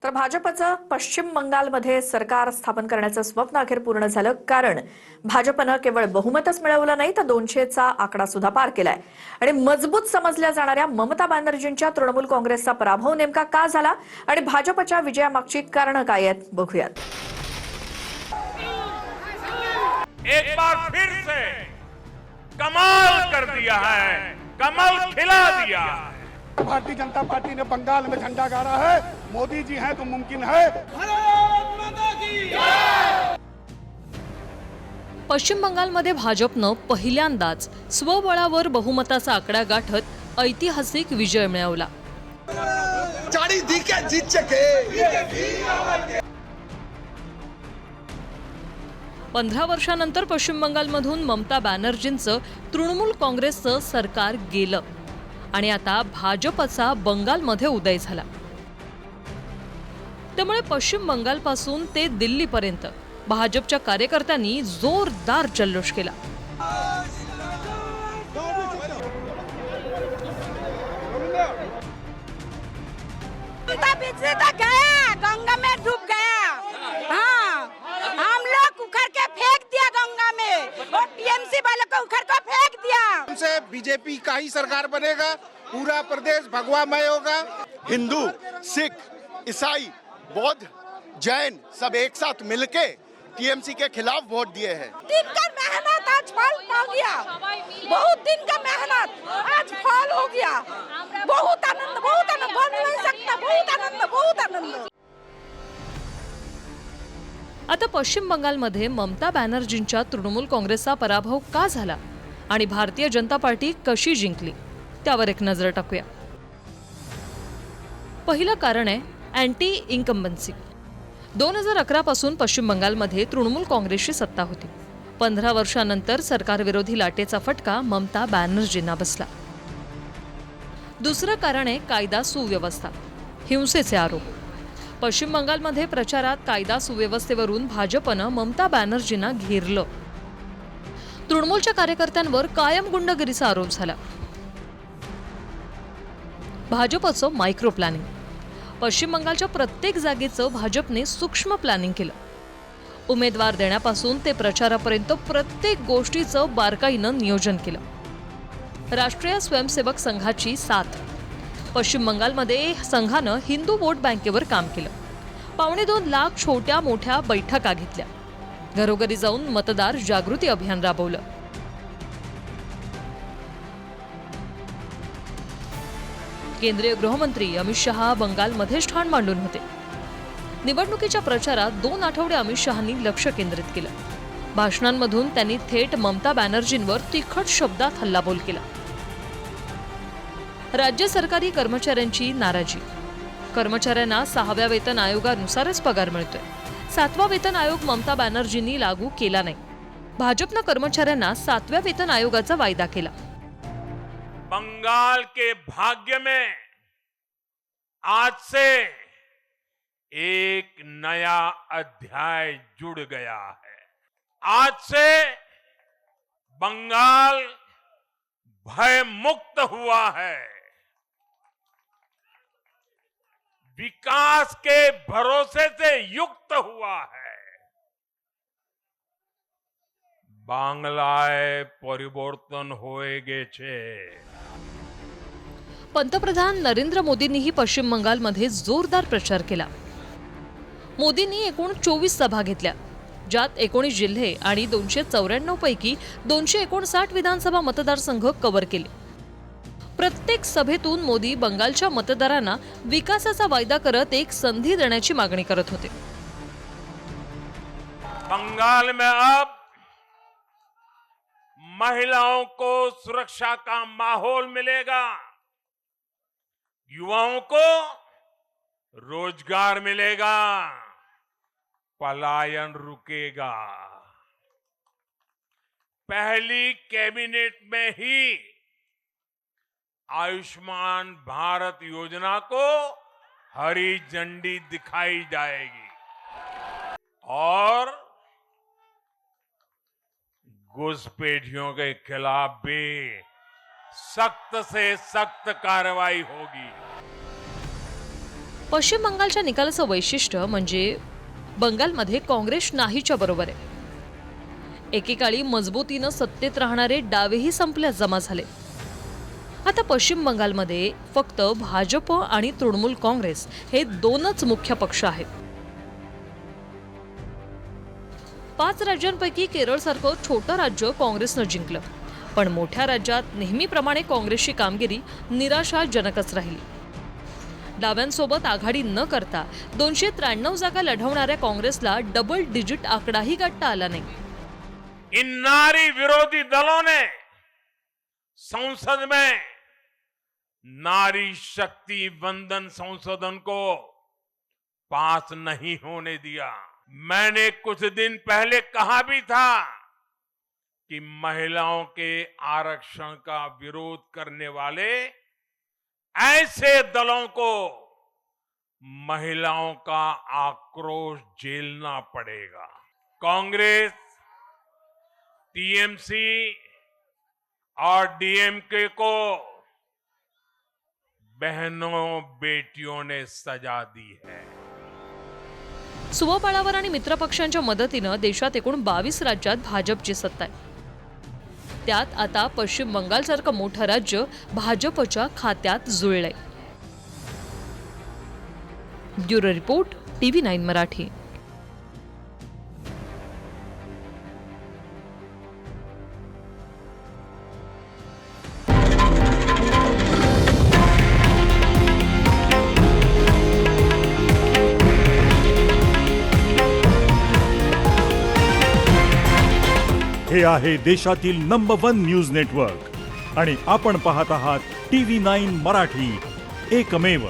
तर भाजपचं पश्चिम बंगालमध्ये सरकार स्थापन करण्याचं स्वप्न अखेर पूर्ण झालं, कारण भाजपनं केवळ बहुमतच मिळवलं नाही तर 200चा आकडा सुद्धा पार केलाय. आणि मजबूत समजल्या जाणाऱ्या ममता बॅनर्जींच्या तृणमूल काँग्रेसचा पराभव नेमका का झाला आणि भाजपच्या विजयामागची कारणं काय आहेत बघूयात. एक बार फिर से कमाल कर दिया है, कमल खिला दिया है. भारतीय जनता पार्टी ने बंगाल में झंडा गाड़ा है. मोदी जी हैं तो मुमकिन है. पश्चिम बंगालमध्ये भाजपनं पहिल्यांदाच स्वबळावर बहुमताचा आकडा गाठत ऐतिहासिक विजय मिळवला. 15 वर्षांनंतर पश्चिम बंगालमधून ममता बॅनर्जींचं तृणमूल काँग्रेसचं सरकार गेलं आणि आता भाजपचा बंगालमध्ये उदय झाला. त्यामुळे पश्चिम बंगालपासून ते दिल्लीपर्यंत भाजपच्या कार्यकर्त्यांनी जोरदार जल्लोष केला. गंगा में डूब गया. हाँ, हम लोग उखड़ के फेंक दिया गंगा में और टीएमसी वाले को उखड़ कर फेंक दिया. हमसे बीजेपी का ही सरकार बनेगा. पूरा प्रदेश भगवामय होगा. हिंदू, सिख, ईसाई, बौद्ध, जैन सब एक साथ मिलके टीएमसी के खिलाफ वोट दिए हैं. दिन का मेहनत आज फल पा गया. बहुत दिन का मेहनत आज फल हो गया. बहुत आनंद बोल नहीं सकता. बहुत आनंद. आता पश्चिम बंगालमध्ये ममता बॅनर्जींच्या तृणमूल काँग्रेसचा पराभव का झाला आणि भारतीय जनता पार्टी कशी जिंकली त्यावर एक नजर टाकूया. पहिलं कारण आहे अँटी इन्कम्बन्सी. 2011 पासून पश्चिम बंगालमध्ये तृणमूल काँग्रेसची सत्ता होती. 15 वर्षांनंतर सरकारविरोधी लाटेचा फटका ममता बॅनर्जींना बसला. दुसरं कारण आहे कायदा सुव्यवस्था, हिंसेचे आरोप. पश्चिम बंगालमध्ये प्रचारात कायदा सुव्यवस्थेवरून भाजपनं ममता बॅनर्जींना घेरलं. तृणमूलच्या कार्यकर्त्यांवर कायम गुंडगिरीचा आरोप झाला. भाजपचं मायक्रो प्लॅनिंग. पश्चिम बंगालच्या प्रत्येक जागेचं भाजपने सूक्ष्म प्लॅनिंग केलं. उमेदवार देण्यापासून ते प्रचारापर्यंत प्रत्येक गोष्टीचं बारकाईनं नियोजन केलं. राष्ट्रीय स्वयंसेवक संघाची साथ. पश्चिम बंगालमध्ये संघानं हिंदू वोट बँकेवर काम केलं. 2.25 लाख छोट्या मोठ्या बैठका घेतल्या. घरोघरी जाऊन मतदार जागृती अभियान राबवलं. केंद्रीय गृहमंत्री अमित शहा बंगालमध्ये ठाण मांडून होते. निवडणुकीच्या प्रचारात 2 आठवडे अमित शहांनी लक्ष केंद्रित केलं. भाषणांमधून त्यांनी थेट ममता बॅनर्जींवर तिखट शब्दात हल्लाबोल केला. राज्य सरकारी कर्मचाऱ्यांची नाराजी. कर्मचाऱ्यांना 6व्या वेतन आयोगानुसारच पगार मिळतोय. 7वा वेतन आयोग ममता बॅनर्जींनी लागू केला नाही. भाजपनं कर्मचाऱ्यांना 7व्या वेतन आयोगाचा वायदा केला. बंगाल के भाग्य में आज से एक नया अध्याय जुड़ गया है. आज से बंगाल भय मुक्त हुआ है. विकास के भरोसे से युक्त हुआ है. बांग्लाय परिवर्तन होए गेछे. पंतप्रधान नरेंद्र मोदींनीही पश्चिम बंगालमध्ये जोरदार प्रचार केला. मोदींनी एकूण 24 सभा घेतल्या, ज्यात 19 जिल्हे आणि 294 पैकी 259 विधानसभा मतदारसंघ कव्हर केले. प्रत्येक सभेतून मोदी बंगालच्या मतदारांना विकासाचा वायदा करत एक संधी देण्याची मागणी करत होते. बंगाल में अब महिलाओं को सुरक्षा का माहौल मिलेगा. युवाओं को रोजगार मिलेगा. पलायन रुकेगा. पहली कैबिनेट में ही आयुष्मान भारत योजना को हरी झंडी दिखाई जाएगी और घुसपैठियों के खिलाफ भी सख्त से सख्त कार्रवाई होगी. पश्चिम बंगालच्या निकालाचं वैशिष्ट्य म्हणजे बंगालमध्ये काँग्रेस नाहीच्या बरोबर आहे. एकेकाळी मजबूतीनं सत्तेत राहणारे डावेही संपल्यास जमा झाले. आता पश्चिम बंगालमध्ये फक्त भाजप आणि तृणमूल काँग्रेस हे दोनच मुख्य पक्ष आहेत. 5 राज्यांपैकी केरळसारखं छोटं राज्य काँग्रेसनं जिंकलं, पण मोठ्या राज्यात नेहमीप्रमाणे काँग्रेसची कामगिरी निराशाजनकच राहिली. डाव्यांसोबत आघाडी न करता 293 जागा लढवणाऱ्या काँग्रेसला डबल डिजिट आकडाही गाठता आला नाही. इन नारी विरोधी दलों ने संसद में नारी शक्ति वंदन संशोधन को पास नहीं होने दिया. मैंने कुछ दिन पहले कहा भी था कि महिलाओं के आरक्षण का विरोध करने वाले ऐसे दलों को महिलाओं का आक्रोश झेलना पड़ेगा. कांग्रेस, टीएमसी और डीएमके को बहनों बेटियों ने सजा दी है. स्वबळावर आणि मित्रपक्षांच्या मदतीनं देशात एकूण 22 राज्यात भाजपची सत्ता आहे. त्यात आता पश्चिम बंगालसारखं मोठं राज्य भाजपच्या खात्यात जुळलंय. Bureau report, TV9 Marathi. हे आहे देशातील नंबर 1 न्यूज नेटवर्क आणि आपण पाहत आहात TV9 मराठी, एकमेव.